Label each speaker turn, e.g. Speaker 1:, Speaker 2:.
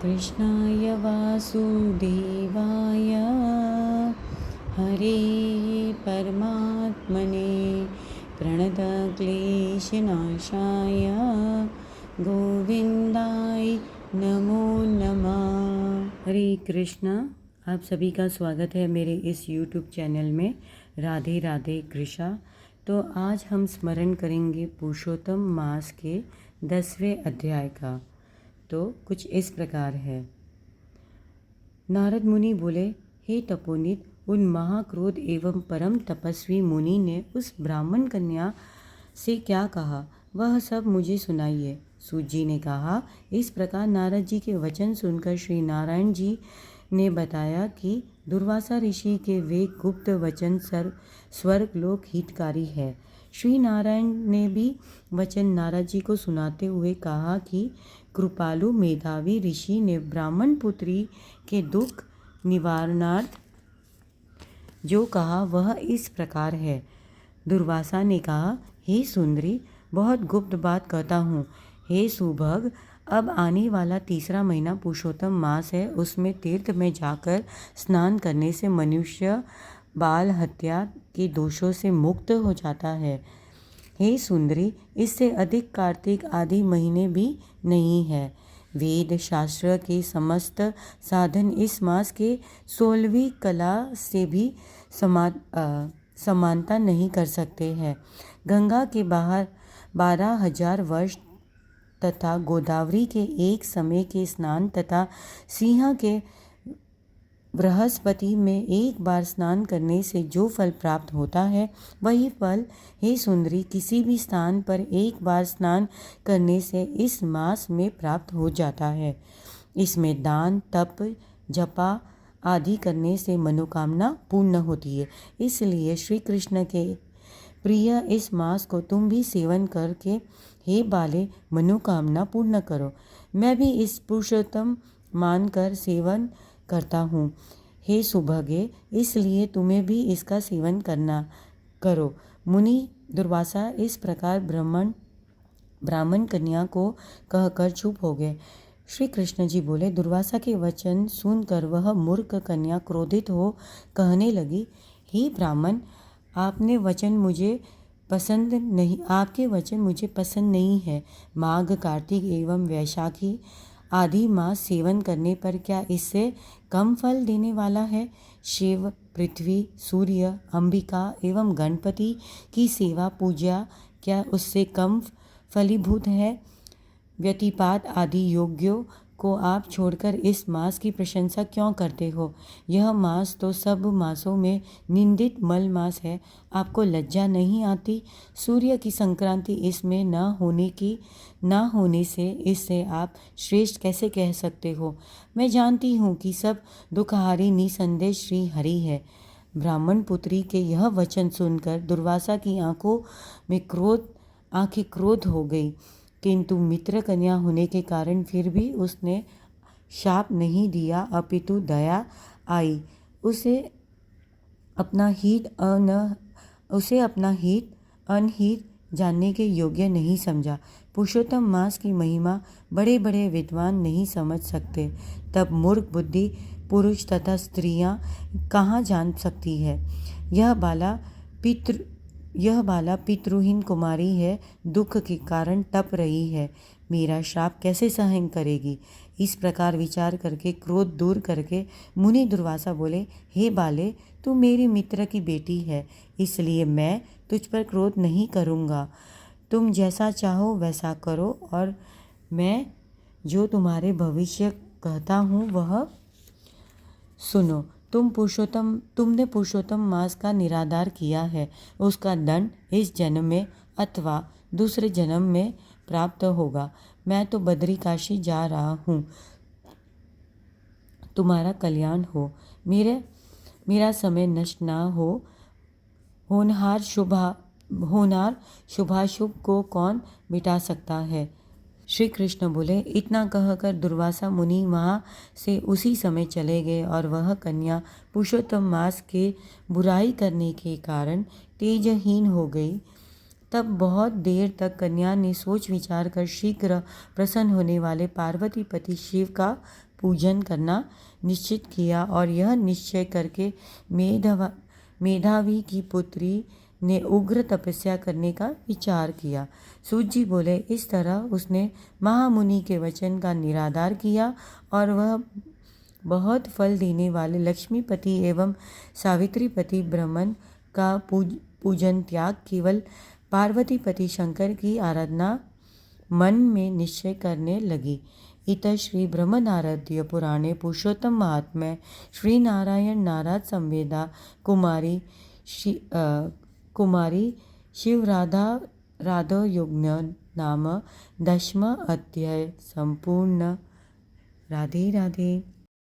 Speaker 1: कृष्णाय वासुदेवाय हरे परमात्मने प्रणतक्लेशनाशाय गोविंदाय नमो नमः। हरे कृष्णा। आप सभी का स्वागत है मेरे इस YouTube चैनल में राधे राधे कृष्णा। तो आज हम स्मरण करेंगे पुरुषोत्तम मास के 10वें अध्याय का। तो कुछ इस प्रकार है। नारद मुनि बोले, हे तपोनित, उन महाक्रोध एवं परम तपस्वी मुनि ने उस ब्राह्मण कन्या से क्या कहा, वह सब मुझे सुनाइए। सूत जी ने कहा, इस प्रकार नारद जी के वचन सुनकर श्री नारायण जी ने बताया कि दुर्वासा ऋषि के वे गुप्त वचन स्वर्गलोक हितकारी है। श्री नारायण ने भी वचन नारद जी को सुनाते हुए कहा कि कृपालु मेधावी ऋषि ने ब्राह्मण पुत्री के दुख निवारणार्थ जो कहा वह इस प्रकार है। दुर्वासा ने कहा, हे सुंदरी, बहुत गुप्त बात कहता हूँ। हे सुभग, अब आने वाला 3रा महीना पुरुषोत्तम मास है। उसमें तीर्थ में जाकर स्नान करने से मनुष्य बाल हत्या के दोषों से मुक्त हो जाता है। हे सुंदरी, इससे अधिक कार्तिक आदि महीने भी नहीं है। वेद शास्त्र के समस्त साधन इस मास के 16वीं कला से भी समानता नहीं कर सकते हैं। गंगा के बाहर 12,000 वर्ष तथा गोदावरी के एक समय के स्नान तथा सिंह के बृहस्पति में एक बार स्नान करने से जो फल प्राप्त होता है, वही फल, हे सुंदरी, किसी भी स्थान पर एक बार स्नान करने से इस मास में प्राप्त हो जाता है। इसमें दान, तप, जपा आदि करने से मनोकामना पूर्ण होती है। इसलिए श्री कृष्ण के प्रिय इस मास को तुम भी सेवन करके हे बाले मनोकामना पूर्ण करो। मैं भी इस पुरुषोत्तम मानकर सेवन करता हूँ। हे सुभगे, इसलिए तुम्हें भी इसका सेवन करना करो। मुनि दुर्वासा इस प्रकार ब्राह्मण कन्या को कहकर चुप हो गए। श्री कृष्ण जी बोले, दुर्वासा के वचन सुनकर वह मूर्ख कन्या क्रोधित हो कहने लगी, हे ब्राह्मण, आपके वचन मुझे पसंद नहीं है। माघ, कार्तिक एवं वैशाखी आदि मास सेवन करने पर क्या इससे कम फल देने वाला है? शिव, पृथ्वी, सूर्य, अंबिका एवं गणपति की सेवा पूजा क्या उससे कम फलीभूत है? व्यतिपात आदि योग्यों को आप छोड़कर इस मास की प्रशंसा क्यों करते हो? यह मास तो सब मासों में निंदित मल मास है। आपको लज्जा नहीं आती? सूर्य की संक्रांति इसमें न होने से इससे आप श्रेष्ठ कैसे कह सकते हो? मैं जानती हूँ कि सब दुखहारी निसंदेह श्री हरि है। ब्राह्मण पुत्री के यह वचन सुनकर दुर्वासा की आंखें क्रोध हो गई, किंतु मित्र कन्या होने के कारण फिर भी उसने शाप नहीं दिया, अपितु दया आई। उसे अपना हित अनहित जानने के योग्य नहीं समझा। पुरुषोत्तम मास की महिमा बड़े बड़े विद्वान नहीं समझ सकते, तब मूर्ख बुद्धि पुरुष तथा स्त्रियां कहाँ जान सकती है? यह बाला पितृहीन कुमारी है, दुख के कारण तप रही है, मेरा श्राप कैसे सहन करेगी? इस प्रकार विचार करके क्रोध दूर करके मुनि दुर्वासा बोले, हे बाले, तू मेरी मित्र की बेटी है, इसलिए मैं तुझ पर क्रोध नहीं करूँगा। तुम जैसा चाहो वैसा करो और मैं जो तुम्हारे भविष्य कहता हूँ वह सुनो। तुमने पुरुषोत्तम मास का निरादर किया है, उसका दंड इस जन्म में अथवा दूसरे जन्म में प्राप्त होगा। मैं तो बद्री काशी जा रहा हूँ, तुम्हारा कल्याण हो, मेरा समय नष्ट ना हो। होनहार शुभाशुभ को कौन मिटा सकता है? श्री कृष्ण बोले, इतना कहकर दुर्वासा मुनि वहाँ से उसी समय चले गए और वह कन्या पुरुषोत्तम मास के बुराई करने के कारण तेजहीन हो गई। तब बहुत देर तक कन्या ने सोच विचार कर शीघ्र प्रसन्न होने वाले पार्वतीपति शिव का पूजन करना निश्चित किया और यह निश्चय करके मेधावी की पुत्री ने उग्र तपस्या करने का विचार किया। सूत जी बोले, इस तरह उसने महामुनि के वचन का निरादर किया और वह बहुत फल देने वाले लक्ष्मीपति एवं सावित्रीपति ब्रह्मन का पूजन त्याग केवल पार्वतीपति शंकर की आराधना मन में निश्चय करने लगी। इत श्री ब्रह्मनारद्य पुराणे पुरुषोत्तम महात्म्ये श्री नारायण नारद संवेदा कुमारी शिव राधा यज्ञ नाम 10वां अध्याय संपूर्ण। राधे राधे।